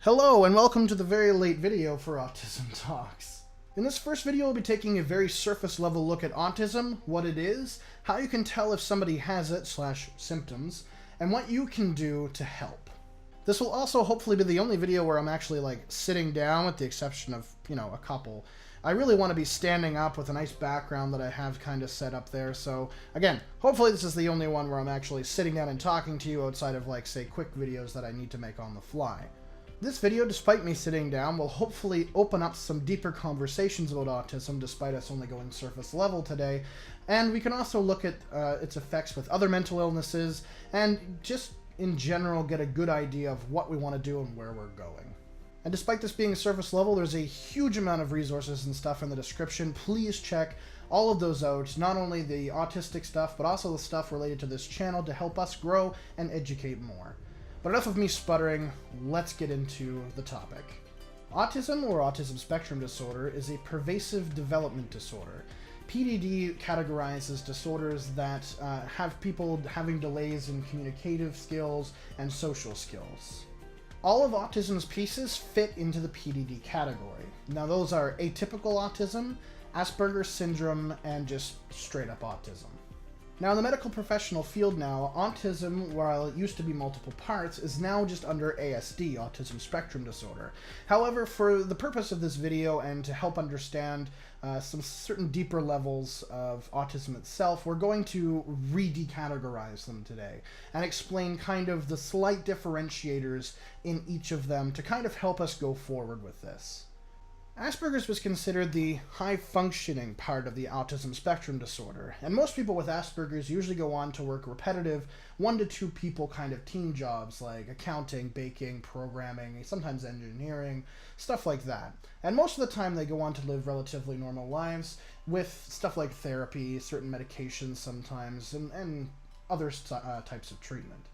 Hello and welcome to the very late video for Autism Talks. In this first video we'll be taking a very surface level look at autism, what it is, how you can tell if somebody has it / symptoms, and what you can do to help. This will also hopefully be the only video where I'm actually sitting down, with the exception of, a couple. I really want to be standing up with a nice background that I have kind of set up there, so again, hopefully this is the only one where I'm actually sitting down and talking to you outside of say quick videos that I need to make on the fly. This video, despite me sitting down, will hopefully open up some deeper conversations about autism, despite us only going surface level today, and we can also look at its effects with other mental illnesses, and just in general get a good idea of what we want to do and where we're going. And despite this being surface level, there's a huge amount of resources and stuff in the description. Please check all of those out, not only the autistic stuff, but also the stuff related to this channel to help us grow and educate more. But enough of me sputtering, let's get into the topic. Autism, or autism spectrum disorder, is a pervasive development disorder. PDD categorizes disorders that have people having delays in communicative skills and social skills. All of autism's pieces fit into the PDD category. Now those are atypical autism, Asperger's syndrome, and just straight up autism. Now, in the medical professional field now, autism, while it used to be multiple parts, is now just under ASD, autism spectrum disorder. However, for the purpose of this video and to help understand some certain deeper levels of autism itself, we're going to re-decategorize them today and explain kind of the slight differentiators in each of them to kind of help us go forward with this. Asperger's was considered the high-functioning part of the autism spectrum disorder, and most people with Asperger's usually go on to work repetitive 1 to 2 people kind of team jobs like accounting, baking, programming, sometimes engineering, stuff like that. And most of the time they go on to live relatively normal lives with stuff like therapy, certain medications sometimes, and other types of treatment.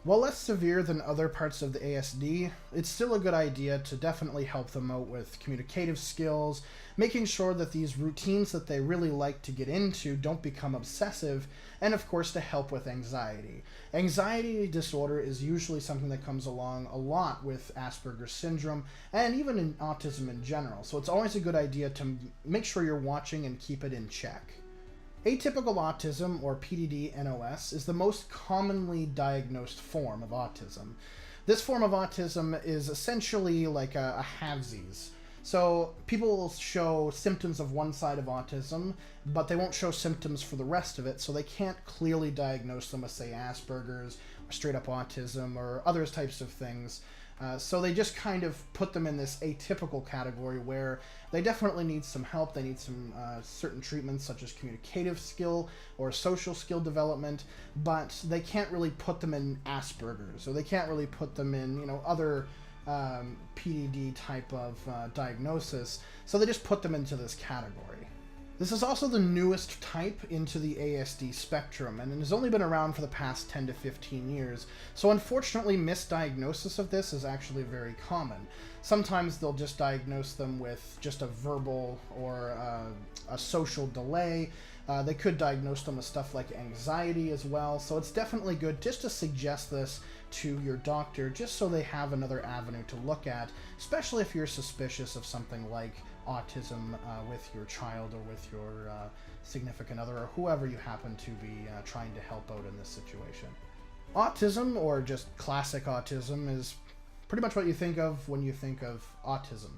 While less severe than other parts of the ASD, it's still a good idea to definitely help them out with communicative skills, making sure that these routines that they really like to get into don't become obsessive, and of course to help with anxiety. Anxiety disorder is usually something that comes along a lot with Asperger's syndrome, and even in autism in general, so it's always a good idea to make sure you're watching and keep it in check. Atypical autism, or PDD-NOS, is the most commonly diagnosed form of autism. This form of autism is essentially like a halvesies. So people will show symptoms of one side of autism, but they won't show symptoms for the rest of it, so they can't clearly diagnose them as, say, Asperger's, or straight up autism, or other types of things. So they just kind of put them in this atypical category where they definitely need some help. They need some certain treatments such as communicative skill or social skill development, but they can't really put them in Asperger's, or they can't really put them in, other PDD type of diagnosis. So they just put them into this category. This is also the newest type into the ASD spectrum, and it has only been around for the past 10 to 15 years, so unfortunately misdiagnosis of this is actually very common. Sometimes they'll just diagnose them with just a verbal or a social delay. They could diagnose them with stuff like anxiety as well, so it's definitely good just to suggest this to your doctor, just so they have another avenue to look at, especially if you're suspicious of something like autism with your child or with your significant other or whoever you happen to be trying to help out in this situation. Autism, or just classic autism, is pretty much what you think of when you think of autism.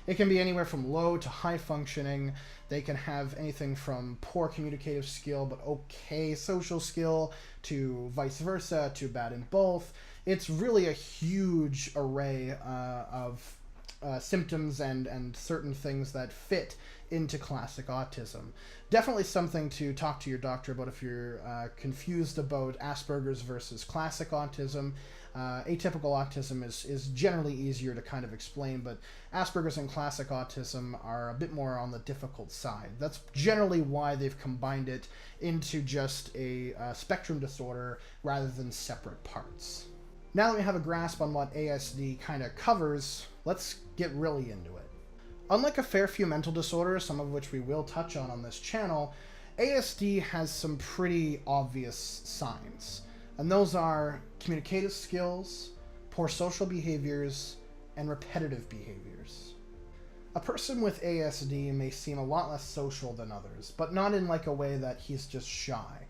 It can be anywhere from low to high functioning. They can have anything from poor communicative skill but okay social skill, to vice versa, to bad in both. It's really a huge array of symptoms and certain things that fit into classic autism. Definitely something to talk to your doctor about if you're confused about Asperger's versus classic autism. Atypical autism is generally easier to kind of explain, but Asperger's and classic autism are a bit more on the difficult side. That's generally why they've combined it into just a spectrum disorder rather than separate parts. Now that we have a grasp on what ASD kind of covers, let's get really into it. Unlike a fair few mental disorders, some of which we will touch on this channel, ASD has some pretty obvious signs, and those are communicative skills, poor social behaviors, and repetitive behaviors. A person with ASD may seem a lot less social than others, but not in like a way that he's just shy.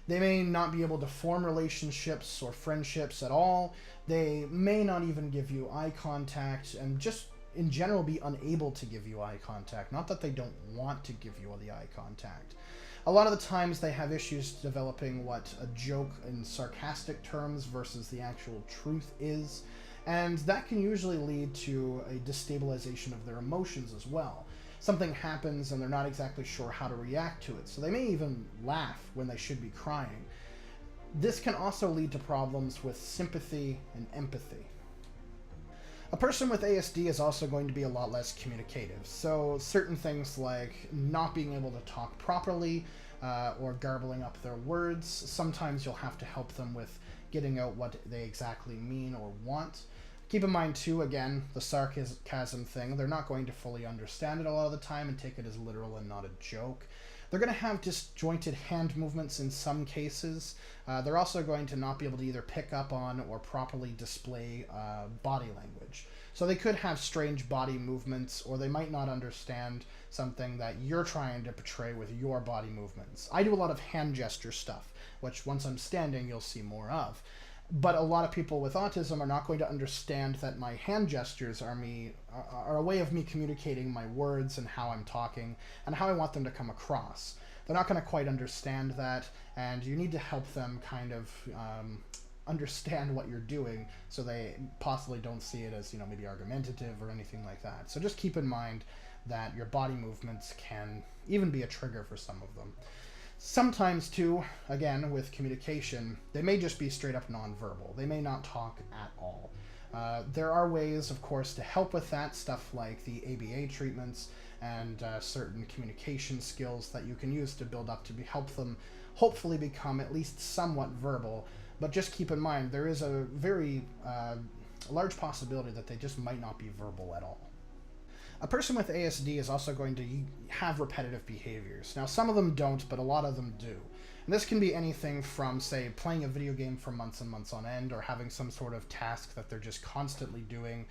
They may not be able to form relationships or friendships at all. They may not even give you eye contact, and just in general be unable to give you eye contact. Not that they don't want to give you the eye contact. A lot of the times they have issues developing what a joke in sarcastic terms versus the actual truth is, and that can usually lead to a destabilization of their emotions as well. Something happens and they're not exactly sure how to react to it, so they may even laugh when they should be crying. This can also lead to problems with sympathy and empathy. A person with ASD is also going to be a lot less communicative, so certain things like not being able to talk properly or garbling up their words, sometimes you'll have to help them with getting out what they exactly mean or want. Keep in mind too, again, the sarcasm thing, they're not going to fully understand it a lot of the time and take it as literal and not a joke. They're going to have disjointed hand movements in some cases. They're also going to not be able to either pick up on or properly display body language. So they could have strange body movements, or they might not understand something that you're trying to portray with your body movements. I do a lot of hand gesture stuff, which once I'm standing, you'll see more of. But a lot of people with autism are not going to understand that my hand gestures are a way of me communicating my words and how I'm talking and how I want them to come across. They're not going to quite understand that, and you need to help them kind of understand what you're doing so they possibly don't see it as, maybe argumentative or anything like that. So just keep in mind that your body movements can even be a trigger for some of them. Sometimes too, again, with communication, they may just be straight up nonverbal. They may not talk at all. There are ways, of course, to help with that, stuff like the ABA treatments and certain communication skills that you can use to build up to help them hopefully become at least somewhat verbal. But just keep in mind, there is a very large possibility that they just might not be verbal at all. A person with ASD is also going to have repetitive behaviors. Now, some of them don't, but a lot of them do. And this can be anything from, say, playing a video game for months and months on end, or having some sort of task that they're just constantly doing.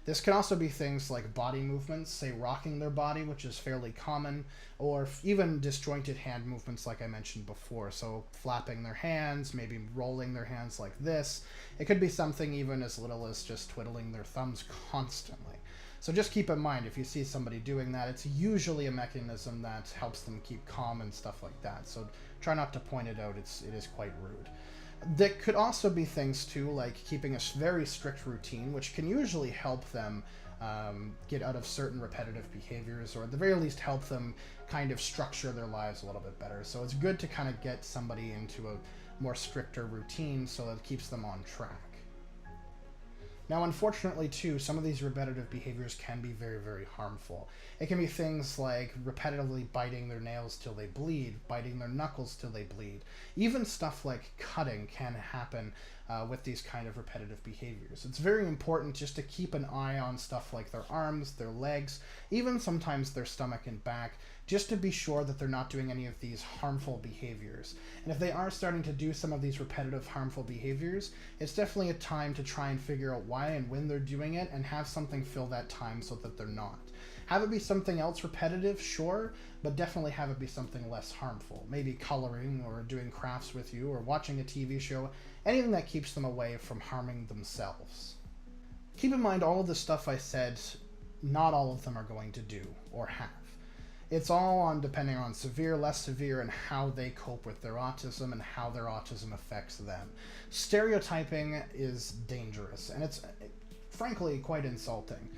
This can also be things like body movements, say rocking their body, which is fairly common, or even disjointed hand movements like I mentioned before. So flapping their hands, maybe rolling their hands like this. It could be something even as little as just twiddling their thumbs constantly. So just keep in mind, if you see somebody doing that, it's usually a mechanism that helps them keep calm and stuff like that. So try not to point it out, it is quite rude. There could also be things too, like keeping a very strict routine, which can usually help them get out of certain repetitive behaviors, or at the very least help them kind of structure their lives a little bit better. So it's good to kind of get somebody into a more stricter routine so that it keeps them on track. Now, unfortunately, too, some of these repetitive behaviors can be very, very harmful. It can be things like repetitively biting their nails till they bleed, biting their knuckles till they bleed. Even stuff like cutting can happen with these kind of repetitive behaviors. It's very important just to keep an eye on stuff like their arms, their legs, even sometimes their stomach and back, just to be sure that they're not doing any of these harmful behaviors. And if they are starting to do some of these repetitive harmful behaviors, it's definitely a time to try and figure out why and when they're doing it, and have something fill that time so that they're not. Have it be something else repetitive, sure, but definitely have it be something less harmful. Maybe coloring, or doing crafts with you, or watching a TV show, anything that keeps them away from harming themselves. Keep in mind, all of the stuff I said, not all of them are going to do or have. It's all on depending on severe, less severe, and how they cope with their autism and how their autism affects them. Stereotyping is dangerous, and it's frankly quite insulting.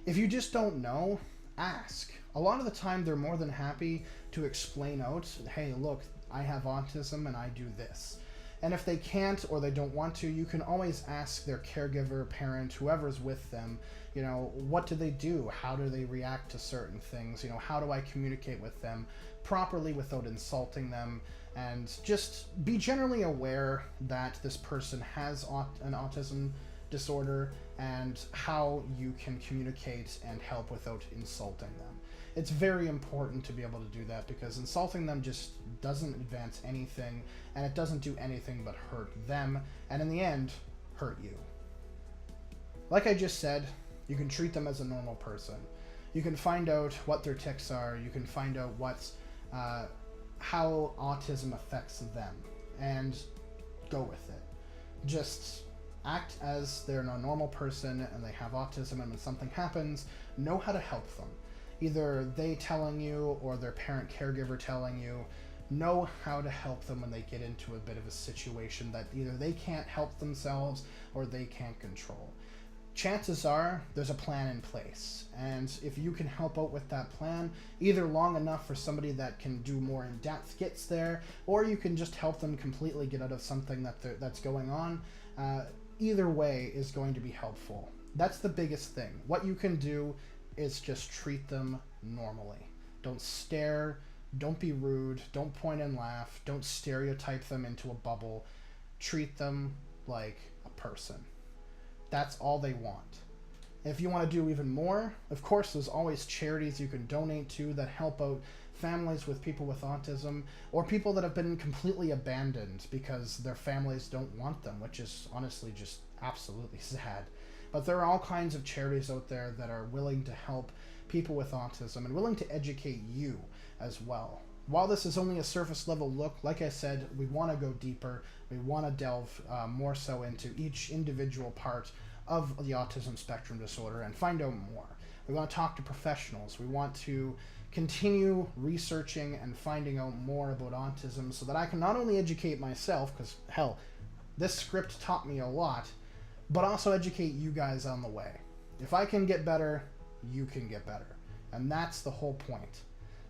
If you just don't know, ask. A lot of the time they're more than happy to explain out, hey, look, I have autism and I do this. And if they can't or they don't want to, you can always ask their caregiver, parent, whoever's with them, what do they do? How do they react to certain things? How do I communicate with them properly without insulting them? And just be generally aware that this person has an autism disorder and how you can communicate and help without insulting them. It's very important to be able to do that, because insulting them just doesn't advance anything, and it doesn't do anything but hurt them, and in the end, hurt you. Like I just said, you can treat them as a normal person. You can find out what their tics are. You can find out how autism affects them, and go with it. Just act as they're a normal person and they have autism, and when something happens, know how to help them. Either they telling you or their parent caregiver telling you, know how to help them when they get into a bit of a situation that either they can't help themselves or they can't control. Chances are there's a plan in place, and if you can help out with that plan, either long enough for somebody that can do more in-depth gets there, or you can just help them completely get out of something that's going on, either way is going to be helpful. That's the biggest thing. What you can do is just treat them normally. Don't stare, don't be rude, don't point and laugh, don't stereotype them into a bubble. Treat them like a person. That's all they want. If you want to do even more, of course, there's always charities you can donate to that help out families with people with autism, or people that have been completely abandoned because their families don't want them, which is honestly just absolutely sad. But there are all kinds of charities out there that are willing to help people with autism and willing to educate you as well. While this is only a surface level look, like I said, we want to go deeper. We want to delve more so into each individual part of the autism spectrum disorder and find out more. We want to talk to professionals. We want to continue researching and finding out more about autism so that I can not only educate myself, because hell, this script taught me a lot, but also educate you guys on the way. If I can get better, you can get better. And that's the whole point.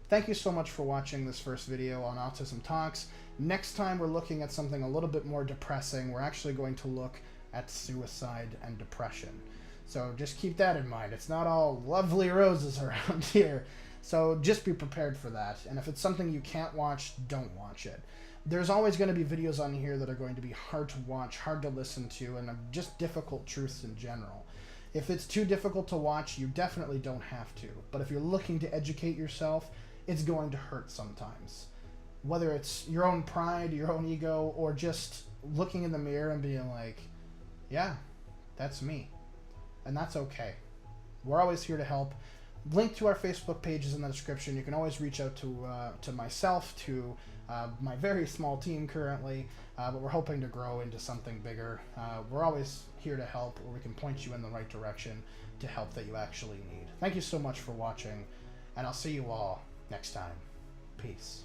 Thank you so much for watching this first video on Autism Talks. Next time we're looking at something a little bit more depressing. We're actually going to look at suicide and depression. So just keep that in mind. It's not all lovely roses around here. So just be prepared for that. And if it's something you can't watch, don't watch it. There's always going to be videos on here that are going to be hard to watch, hard to listen to, and just difficult truths in general. If it's too difficult to watch, you definitely don't have to. But if you're looking to educate yourself, it's going to hurt sometimes. Whether it's your own pride, your own ego, or just looking in the mirror and being like, yeah, that's me. And that's okay. We're always here to help. Link to our Facebook page is in the description. You can always reach out to myself, to my very small team currently, but we're hoping to grow into something bigger. We're always here to help, or we can point you in the right direction to help that you actually need. Thank you so much for watching, and I'll see you all next time. Peace.